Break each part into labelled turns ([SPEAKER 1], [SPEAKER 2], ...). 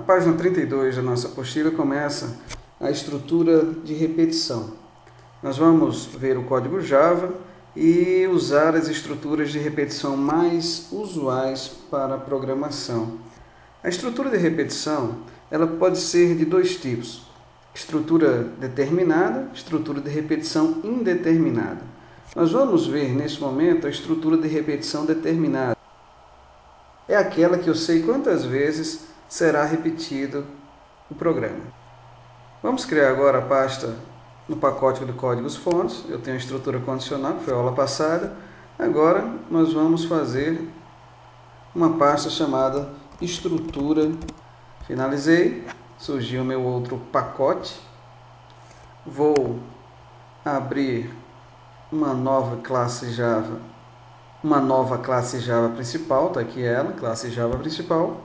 [SPEAKER 1] página 32 da nossa apostila começa a estrutura de repetição. Nós vamos ver o código Java e usar as estruturas de repetição mais usuais para a programação. A estrutura de repetição ela pode ser de dois tipos: estrutura determinada, estrutura de repetição indeterminada. Nós vamos ver nesse momento a estrutura de repetição determinada. É aquela que eu sei quantas vezes será repetido o programa. Vamos criar agora a pasta no pacote de códigos fontes. Eu tenho a estrutura condicional, que foi a aula passada. Agora nós vamos fazer uma pasta chamada estrutura. Finalizei, surgiu o meu outro pacote. Vou abrir uma nova classe Java principal, está aqui ela, classe Java principal.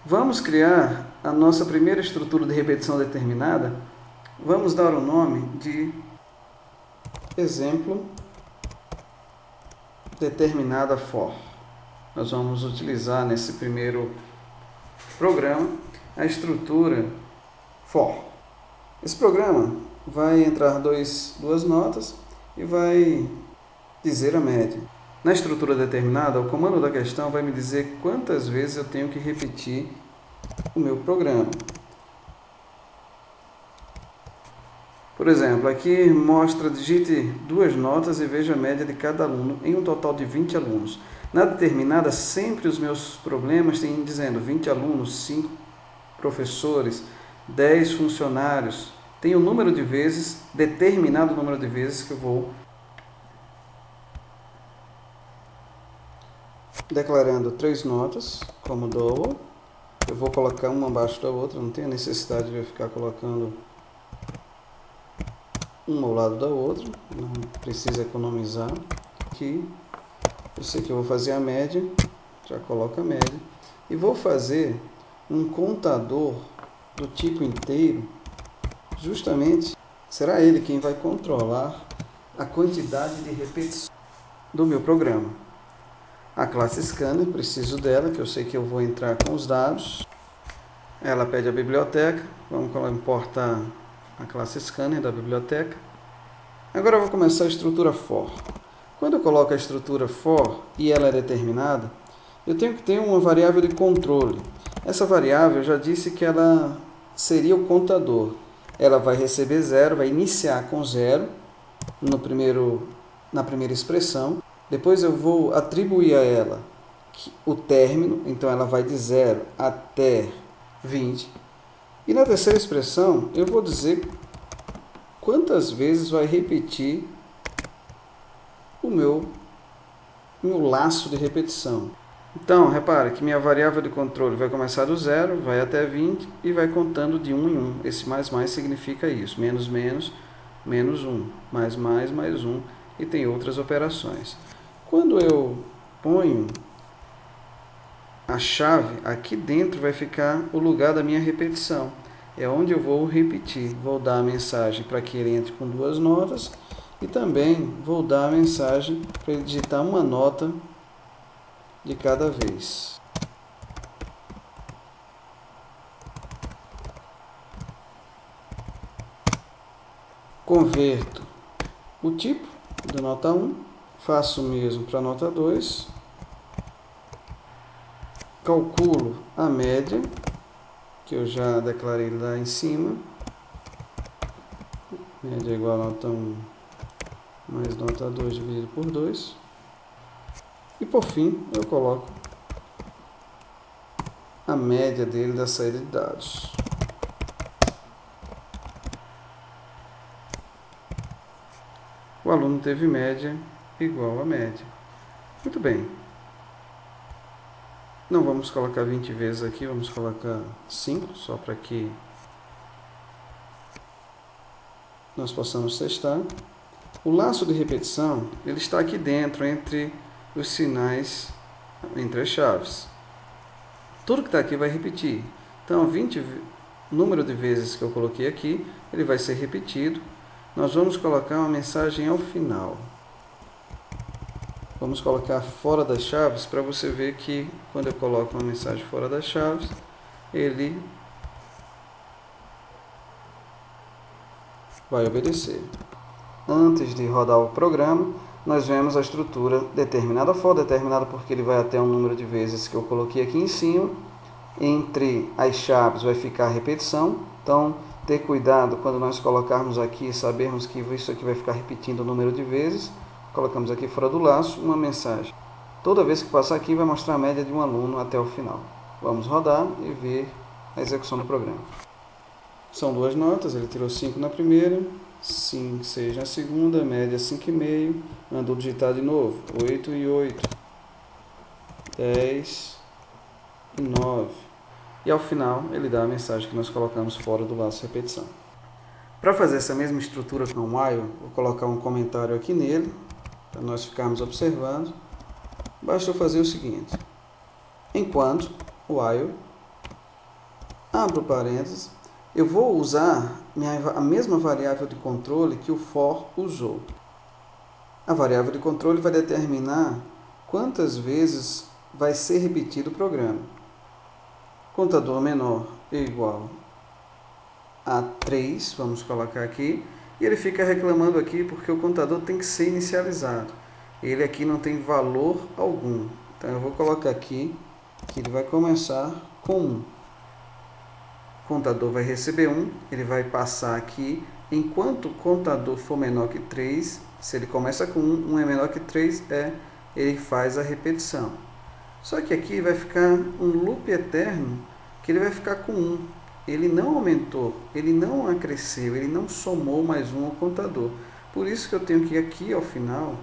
[SPEAKER 1] Vamos criar a nossa primeira estrutura de repetição determinada. Vamos dar o nome de exemplo determinada for. Nós vamos utilizar nesse primeiro programa a estrutura for. Esse programa vai entrar duas notas e vai dizer a média. Na estrutura determinada, o comando da questão vai me dizer quantas vezes eu tenho que repetir o meu programa. Por exemplo, aqui mostra, digite duas notas e veja a média de cada aluno em um total de 20 alunos. Na determinada, sempre os meus problemas têm dizendo 20 alunos, 5 professores, 10 funcionários. Tem o número de vezes, determinado número de vezes que eu vou declarando 3 notas como double. Eu vou colocar uma abaixo da outra, não tenho necessidade de eu ficar colocando uma ao lado da outra, não precisa economizar aqui. Eu sei que eu vou fazer a média, já coloco a média, e vou fazer um contador do tipo inteiro, justamente será ele quem vai controlar a quantidade de repetições do meu programa. A classe Scanner, preciso dela, que eu sei que eu vou entrar com os dados. Ela pede a biblioteca, vamos importar a classe Scanner da biblioteca. Agora eu vou começar a estrutura for. Quando eu coloco a estrutura for e ela é determinada, eu tenho que ter uma variável de controle. Essa variável eu já disse que ela seria o contador. Ela vai receber 0, vai iniciar com 0 na primeira expressão. Depois eu vou atribuir a ela o término, então ela vai de 0 até 20. E na terceira expressão eu vou dizer quantas vezes vai repetir o meu laço de repetição. Então, repare que minha variável de controle vai começar do 0, vai até 20 e vai contando de 1 em 1. Esse mais significa isso, menos, menos 1, mais 1, e tem outras operações. Quando eu ponho a chave, aqui dentro vai ficar o lugar da minha repetição. É onde eu vou repetir. Vou dar a mensagem para que ele entre com 2 notas e também vou dar a mensagem para ele digitar uma nota de cada vez. Converto o tipo da nota 1. Faço o mesmo para a nota 2, calculo a média, que eu já declarei lá em cima, média é igual a nota 1 mais nota 2 dividido por 2, e por fim eu coloco a média dele da saída de dados. O aluno teve média igual a média. Muito bem. Não vamos colocar 20 vezes aqui, vamos colocar 5, só para que nós possamos testar. O laço de repetição, ele está aqui dentro, entre os sinais, entre as chaves. Tudo que está aqui vai repetir. Então, o número de vezes que eu coloquei aqui, ele vai ser repetido. Nós vamos colocar uma mensagem ao final. Vamos colocar fora das chaves para você ver que quando eu coloco uma mensagem fora das chaves, ele vai obedecer. Antes de rodar o programa, nós vemos a estrutura determinada for, determinada porque ele vai até um número de vezes que eu coloquei aqui em cima. Entre as chaves vai ficar a repetição, então ter cuidado quando nós colocarmos aqui, sabermos que isso aqui vai ficar repetindo o número de vezes. Colocamos aqui fora do laço uma mensagem. Toda vez que passar aqui vai mostrar a média de um aluno até o final. Vamos rodar e ver a execução do programa. São duas notas, ele tirou 5 na primeira, 6 na segunda, média 5,5, mandou digitar de novo, 8 e 8, 10 e 9. E ao final ele dá a mensagem que nós colocamos fora do laço repetição. Para fazer essa mesma estrutura com o while, vou colocar um comentário aqui nele, para nós ficarmos observando. Basta eu fazer o seguinte: enquanto while, abro parênteses, eu vou usar a mesma variável de controle que o for usou. A variável de controle vai determinar quantas vezes vai ser repetido o programa. Contador menor é igual a 3, vamos colocar aqui, e ele fica reclamando aqui porque o contador tem que ser inicializado. Ele aqui não tem valor algum. Então eu vou colocar aqui que ele vai começar com 1. O contador vai receber 1, ele vai passar aqui, enquanto o contador for menor que 3, se ele começa com 1, 1 é menor que 3, ele faz a repetição. Só que aqui vai ficar um loop eterno, que ele vai ficar com 1. Ele não aumentou, ele não acresceu, ele não somou mais 1 ao contador. Por isso que eu tenho que aqui ao final,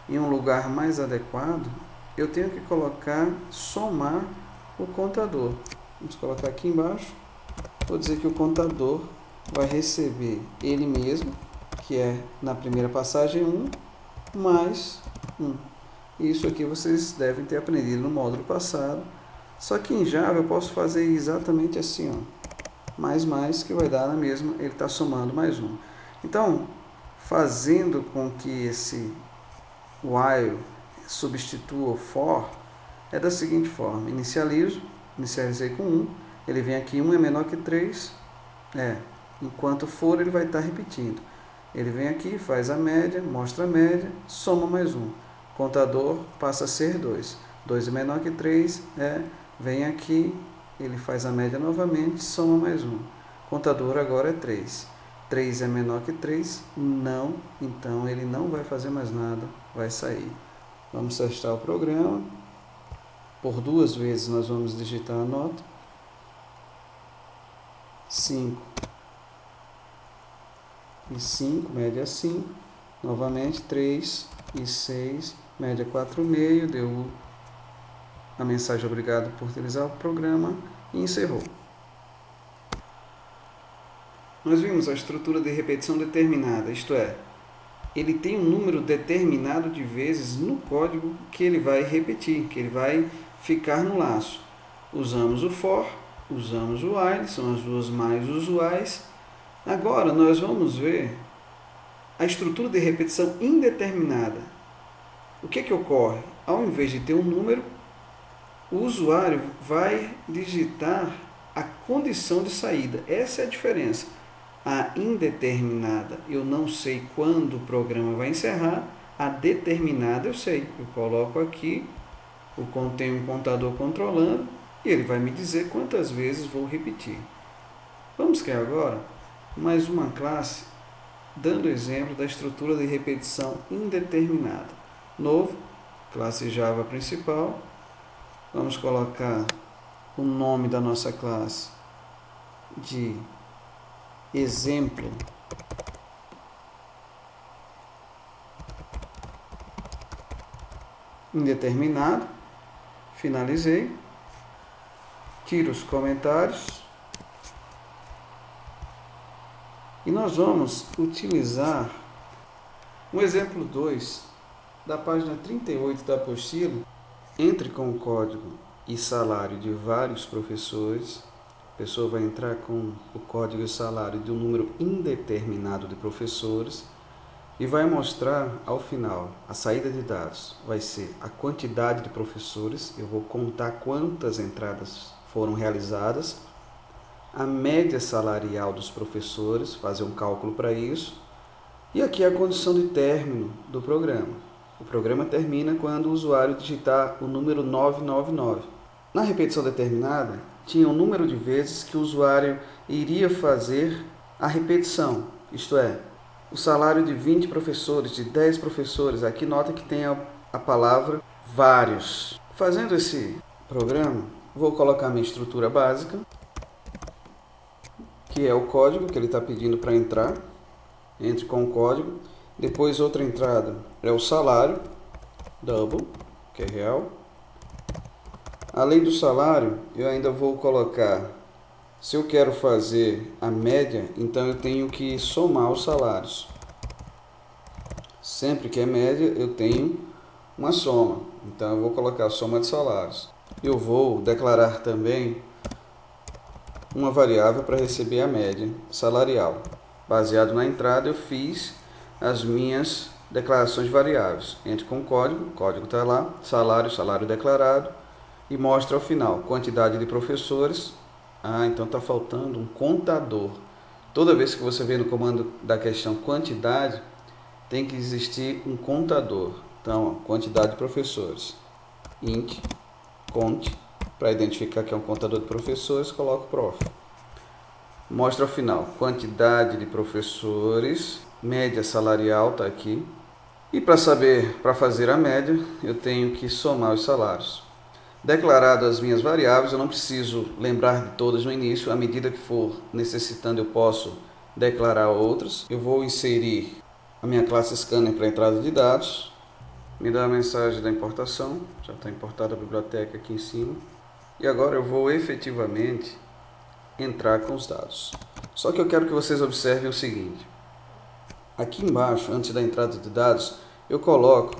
[SPEAKER 1] em um lugar mais adequado, eu tenho que colocar somar o contador. Vamos colocar aqui embaixo. Vou dizer que o contador vai receber ele mesmo, que é na primeira passagem 1, mais 1. Isso aqui vocês devem ter aprendido no módulo passado. Só que em Java eu posso fazer exatamente assim, ó. Mais, que vai dar na mesma, ele está somando mais 1. Então, fazendo com que esse while substitua o for, é da seguinte forma: inicializei com 1, ele vem aqui, 1 é menor que 3, enquanto for ele vai estar repetindo. Ele vem aqui, faz a média, mostra a média, soma mais 1. Contador passa a ser 2. 2 é menor que 3, vem aqui, ele faz a média novamente, soma mais 1. Contador agora é 3. 3 é menor que 3, não, então ele não vai fazer mais nada, vai sair. Vamos testar o programa. Por 2 vezes nós vamos digitar a nota. 5 e 5, média 5. Novamente 3 e 6, média 4,5. Deu a mensagem obrigado por utilizar o programa e encerrou. Nós vimos a estrutura de repetição determinada, isto é, ele tem um número determinado de vezes no código que ele vai repetir, que ele vai ficar no laço. Usamos o for, usamos o while, são as duas mais usuais. Agora nós vamos ver a estrutura de repetição indeterminada. O que ocorre? Ao invés de ter um número, o usuário vai digitar a condição de saída. Essa é a diferença. A indeterminada, eu não sei quando o programa vai encerrar. A determinada, eu sei. Eu coloco aqui, tem um contador controlando, e ele vai me dizer quantas vezes vou repetir. Vamos criar agora mais uma classe, dando exemplo da estrutura de repetição indeterminada. Novo, classe Java principal. Vamos colocar o nome da nossa classe de exemplo indeterminado. Finalizei. Tiro os comentários. E nós vamos utilizar um exemplo 2 da página 38 da apostila. Entre com o código e salário de vários professores. A pessoa vai entrar com o código e salário de um número indeterminado de professores e vai mostrar ao final a saída de dados. Vai ser a quantidade de professores, eu vou contar quantas entradas foram realizadas. a média salarial dos professores, fazer um cálculo para isso. E aqui é a condição de término do programa. O programa termina quando o usuário digitar o número 999. Na repetição determinada, tinha um número de vezes que o usuário iria fazer a repetição, isto é, o salário de 20 professores, de 10 professores. Aqui nota que tem a palavra vários. Fazendo esse programa, vou colocar minha estrutura básica, que é o código que ele está pedindo para entrar. Entre com o código. Depois outra entrada é o salário, double, que é real. Além do salário, eu ainda vou colocar, se eu quero fazer a média, então eu tenho que somar os salários. Sempre que é média, eu tenho uma soma. Então eu vou colocar a soma de salários. Eu vou declarar também uma variável para receber a média salarial. Baseado na entrada, eu fiz as minhas declarações variáveis. Entre com o código está lá, salário declarado, e mostra ao final quantidade de professores. Então está faltando um contador. Toda vez que você vê no comando da questão quantidade, tem que existir um contador. Então, quantidade de professores. Int, cont, para identificar que é um contador de professores, coloco prof. Mostra ao final quantidade de professores, média salarial está aqui. E para fazer a média, eu tenho que somar os salários. Declarado as minhas variáveis, eu não preciso lembrar de todas no início. À medida que for necessitando, eu posso declarar outras. Eu vou inserir a minha classe scanner para entrada de dados. Me dá a mensagem da importação, já está importada a biblioteca aqui em cima. E agora eu vou efetivamente entrar com os dados. Só que eu quero que vocês observem o seguinte. Aqui embaixo, antes da entrada de dados, eu coloco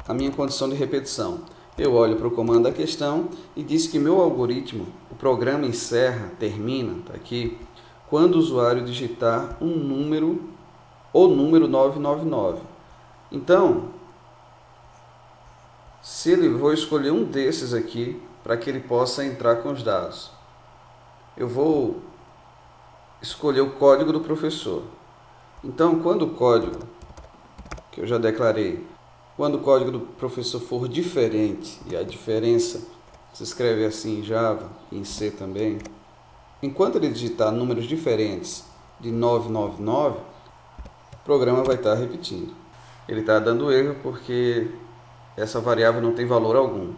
[SPEAKER 1] a minha condição de repetição. Eu olho para o comando da questão e diz que meu algoritmo, o programa termina, está aqui, quando o usuário digitar o número 999. Então, vou escolher um desses aqui para que ele possa entrar com os dados. Eu vou escolher o código do professor. Então, quando o código, que eu já declarei, quando o código do professor for diferente, e a diferença se escreve assim em Java e em C também, enquanto ele digitar números diferentes de 999, o programa vai estar repetindo. Ele está dando erro porque essa variável não tem valor algum.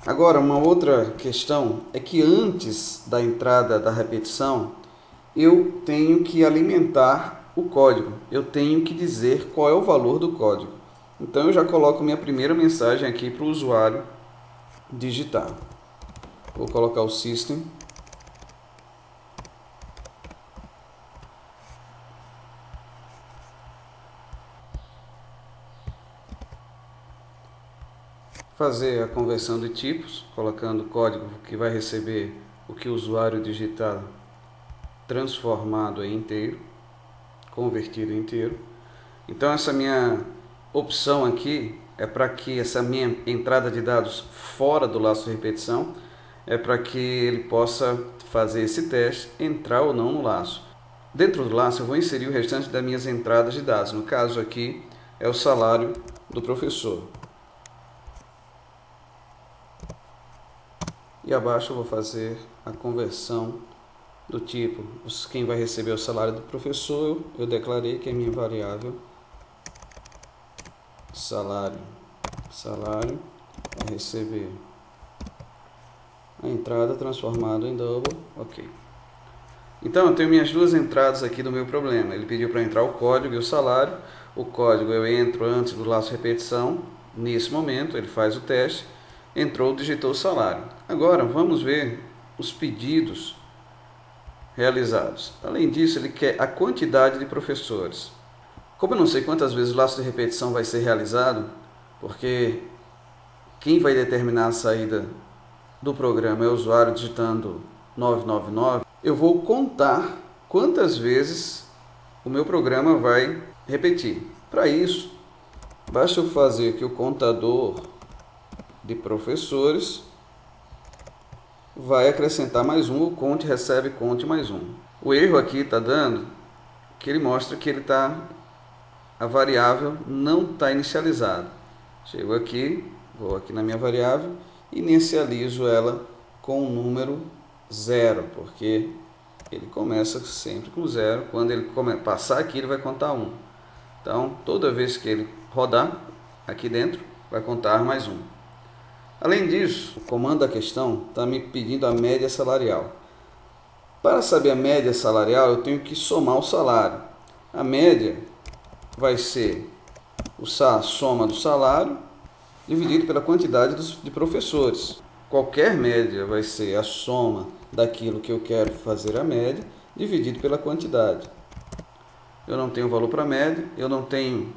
[SPEAKER 1] Agora, uma outra questão é que antes da entrada da repetição, eu tenho que alimentar o código. Eu tenho que dizer qual é o valor do código. Então, eu já coloco minha primeira mensagem aqui para o usuário digitar. Vou colocar o system. Fazer a conversão de tipos, colocando o código que vai receber o que o usuário digitar transformado em inteiro, convertido em inteiro. Então essa minha opção aqui é para que essa minha entrada de dados fora do laço de repetição é para que ele possa fazer esse teste, entrar ou não no laço. Dentro do laço eu vou inserir o restante das minhas entradas de dados. No caso aqui é o salário do professor. E abaixo eu vou fazer a conversão do tipo, quem vai receber o salário do professor, eu declarei que é minha variável salário vai receber a entrada transformada em double, ok. Então eu tenho minhas duas entradas aqui do meu problema. Ele pediu para entrar o código e o salário. O código eu entro antes do laço de repetição. Nesse momento ele faz o teste, entrou, digitou o salário. Agora vamos ver os pedidos realizados. Além disso, ele quer a quantidade de professores. Como eu não sei quantas vezes o laço de repetição vai ser realizado, porque quem vai determinar a saída do programa é o usuário digitando 999, eu vou contar quantas vezes o meu programa vai repetir. Para isso, basta eu fazer aqui o contador de professores vai acrescentar mais um, o conte recebe conte mais um. O erro aqui está dando que ele mostra que a variável não está inicializada. Chego aqui, vou aqui na minha variável, inicializo ela com o número 0, porque ele começa sempre com 0. Quando ele passar aqui, ele vai contar 1. Então, toda vez que ele rodar aqui dentro, vai contar mais 1. Além disso, o comando da questão está me pedindo a média salarial. Para saber a média salarial, eu tenho que somar o salário. A média vai ser a soma do salário dividido pela quantidade de professores. Qualquer média vai ser a soma daquilo que eu quero fazer a média, dividido pela quantidade. Eu não tenho valor para média, eu não tenho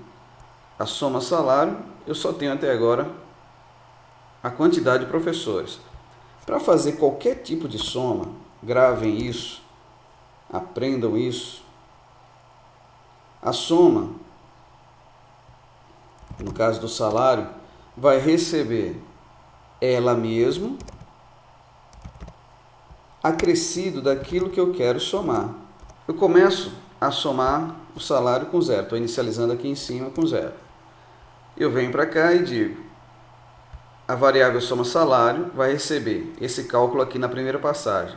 [SPEAKER 1] a soma salário, eu só tenho até agora a quantidade de professores. Para fazer qualquer tipo de soma, gravem isso, aprendam isso. A soma, no caso do salário, vai receber ela mesma acrescido daquilo que eu quero somar. Eu começo a somar o salário com 0, estou inicializando aqui em cima com 0. Eu venho para cá e digo, a variável soma salário vai receber esse cálculo aqui na primeira passagem.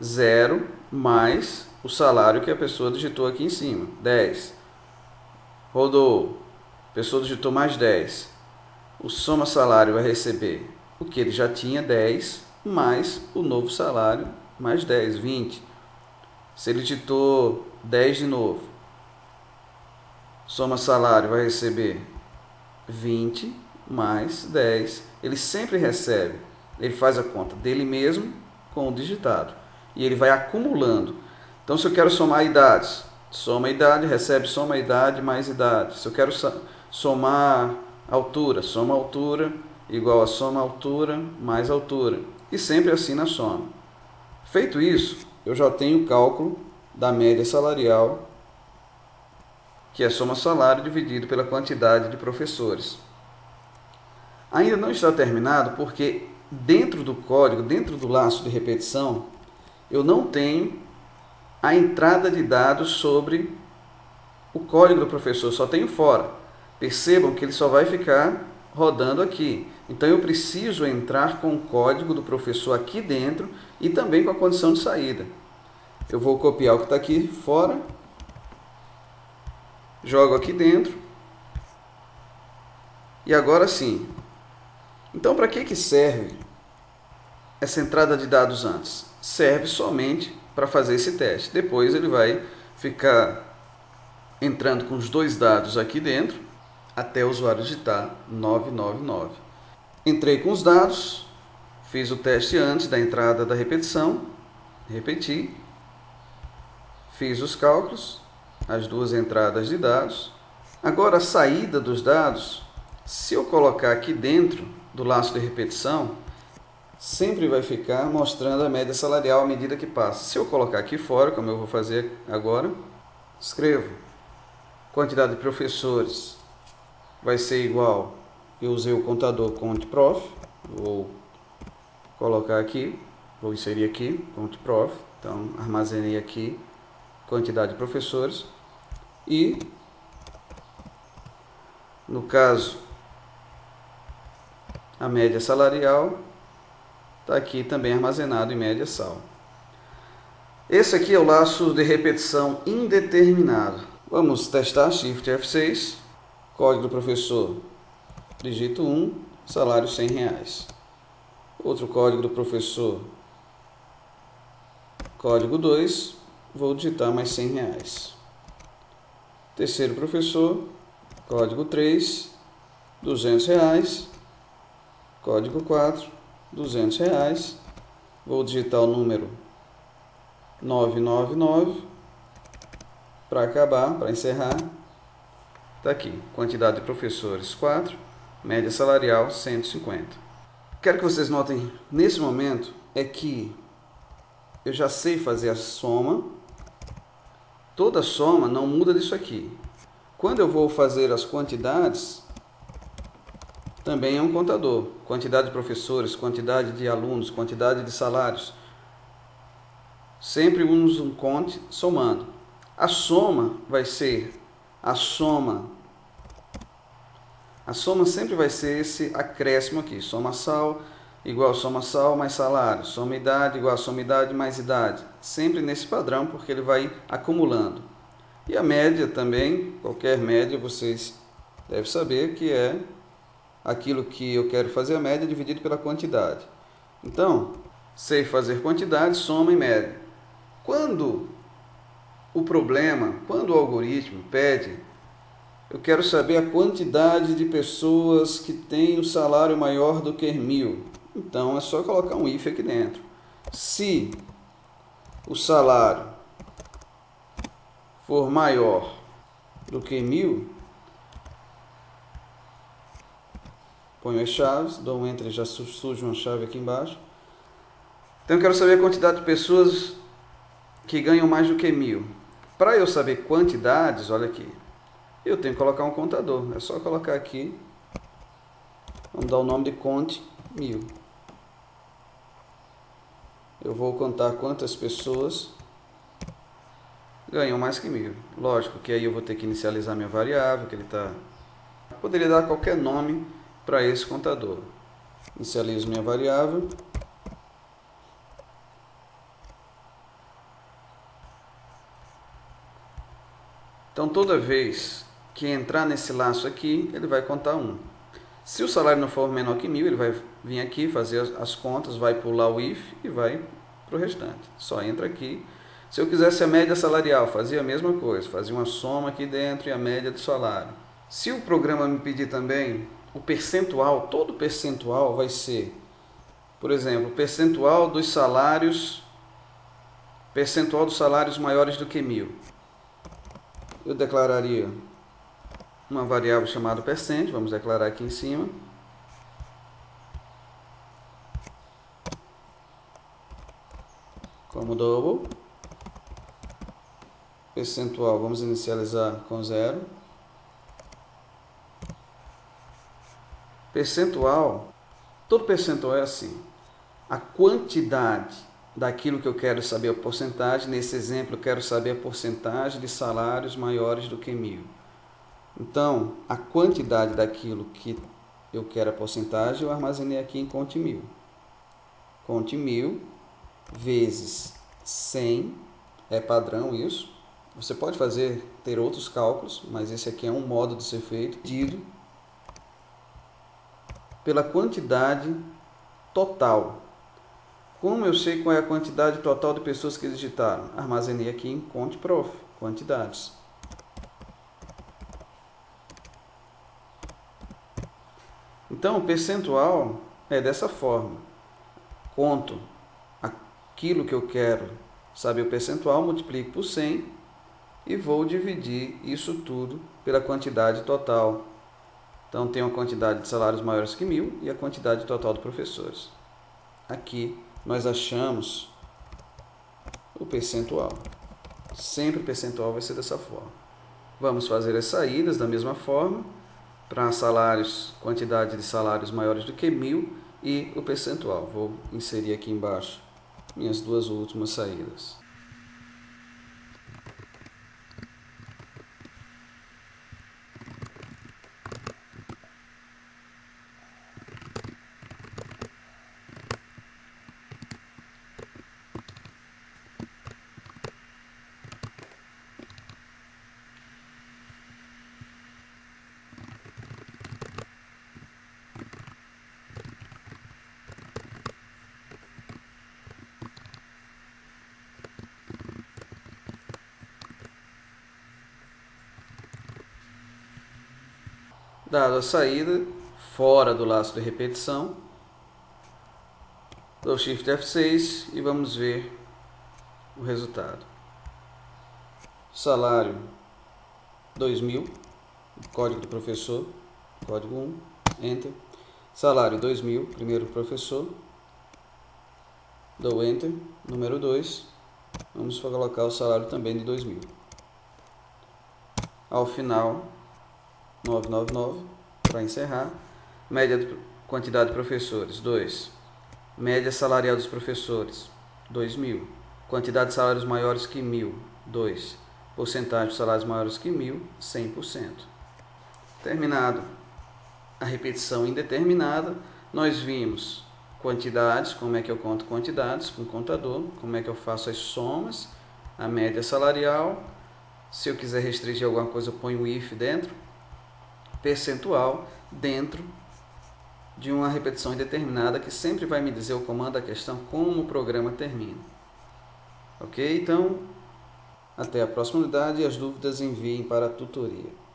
[SPEAKER 1] 0 mais o salário que a pessoa digitou aqui em cima, 10. Rodou, a pessoa digitou mais 10. O soma salário vai receber o que ele já tinha, 10, mais o novo salário, mais 10, 20. Se ele digitou 10 de novo, soma salário vai receber 20 mais 10. Ele sempre recebe, ele faz a conta dele mesmo com o digitado. E ele vai acumulando. Então, se eu quero somar idades, soma idade, recebe soma idade mais idade. Se eu quero somar altura, soma altura igual a soma altura mais altura. E sempre assim na soma. Feito isso, eu já tenho o cálculo da média salarial, que é soma salário dividido pela quantidade de professores. Ainda não está terminado porque dentro do código, dentro do laço de repetição, eu não tenho a entrada de dados sobre o código do professor, só tenho fora. Percebam que ele só vai ficar rodando aqui. Então eu preciso entrar com o código do professor aqui dentro e também com a condição de saída. Eu vou copiar o que está aqui fora, jogo aqui dentro e agora sim. Então para que serve essa entrada de dados antes? Serve somente para fazer esse teste. Depois ele vai ficar entrando com os dois dados aqui dentro até o usuário digitar 999. Entrei com os dados, fiz o teste antes da entrada da repetição, repeti, fiz os cálculos, as duas entradas de dados. Agora a saída dos dados, se eu colocar aqui dentro do laço de repetição, sempre vai ficar mostrando a média salarial à medida que passa. Se eu colocar aqui fora, como eu vou fazer agora, escrevo quantidade de professores vai ser igual, eu usei o contador CONTPROF, vou colocar aqui, vou inserir aqui CONTPROF, então armazenei aqui quantidade de professores e no caso a média salarial está aqui também armazenado em média sal. Esse aqui é o laço de repetição indeterminado. Vamos testar Shift F6, código do professor, digito 1, salário R$100. Outro código do professor, código 2, vou digitar mais R$100. Terceiro professor, código 3, R$200. Código 4, R$200. Vou digitar o número 999 para acabar, para encerrar. Está aqui, quantidade de professores 4, média salarial 150. Quero que vocês notem nesse momento é que eu já sei fazer a soma. Toda soma não muda disso aqui. Quando eu vou fazer as quantidades, também é um contador. Quantidade de professores, quantidade de alunos, quantidade de salários. Sempre usa um conte somando. A soma vai ser a soma sempre vai ser esse acréscimo aqui. Soma sal igual soma sal mais salário. Soma idade igual soma idade mais idade. Sempre nesse padrão, porque ele vai acumulando. E a média também, qualquer média, vocês devem saber que é aquilo que eu quero fazer a média dividido pela quantidade. Então, sei fazer quantidade, soma e média. Quando o algoritmo pede, eu quero saber a quantidade de pessoas que têm o salário maior do que 1.000. Então, é só colocar um if aqui dentro. Se o salário for maior do que 1.000, ponho as chaves, dou um enter e já surge uma chave aqui embaixo. Então eu quero saber a quantidade de pessoas que ganham mais do que 1.000. Para eu saber quantidades, olha aqui, eu tenho que colocar um contador. É só colocar aqui, vamos dar o nome de conte 1.000. Eu vou contar quantas pessoas ganham mais que 1.000. Lógico que aí eu vou ter que inicializar minha variável, que ele está... Poderia dar qualquer nome para esse contador. Inicializo minha variável. Então, toda vez que entrar nesse laço aqui, ele vai contar 1. Se o salário não for menor que 1.000, ele vai vir aqui, fazer as contas, vai pular o if e vai para o restante. Só entra aqui. Se eu quisesse a média salarial, fazia a mesma coisa. Fazia uma soma aqui dentro e a média do salário. Se o programa me pedir também o percentual, todo percentual vai ser, por exemplo, percentual dos salários maiores do que 1.000. Eu declararia uma variável chamada percent, vamos declarar aqui em cima. Como double. Percentual, vamos inicializar com 0. Percentual, todo percentual é assim. A quantidade daquilo que eu quero saber a porcentagem, nesse exemplo eu quero saber a porcentagem de salários maiores do que 1.000. Então, a quantidade daquilo que eu quero a porcentagem, eu armazenei aqui em conte 1.000. Conte 1.000 vezes 100, é padrão isso. Você pode ter outros cálculos, mas esse aqui é um modo de ser feito, dividido pela quantidade total. Como eu sei qual é a quantidade total de pessoas que digitaram? Armazenei aqui em conte prof, quantidades. Então, o percentual é dessa forma. Conto aquilo que eu quero saber o percentual, multiplico por 100 e vou dividir isso tudo pela quantidade total. Então, tem a quantidade de salários maiores que 1.000 e a quantidade total de professores. Aqui, nós achamos o percentual. Sempre o percentual vai ser dessa forma. Vamos fazer as saídas da mesma forma. Para salários, quantidade de salários maiores do que 1.000 e o percentual. Vou inserir aqui embaixo minhas duas últimas saídas. Dado a saída, fora do laço de repetição, dou Shift F6 e vamos ver o resultado. Salário 2.000, código do professor, código 1, Enter. Salário 2.000, primeiro professor, dou Enter. Número 2, vamos colocar o salário também de 2.000. Ao final, 999, para encerrar, quantidade de professores, 2. Média salarial dos professores, 2.000. Quantidade de salários maiores que 1.000, 2. Porcentagem de salários maiores que 1.000, 100%. Terminado a repetição indeterminada, nós vimos quantidades, como é que eu conto quantidades com o contador, como é que eu faço as somas, a média salarial, se eu quiser restringir alguma coisa eu ponho o if dentro, percentual dentro de uma repetição indeterminada que sempre vai me dizer o comando da questão como o programa termina. Ok? Então, até a próxima unidade e as dúvidas enviem para a tutoria.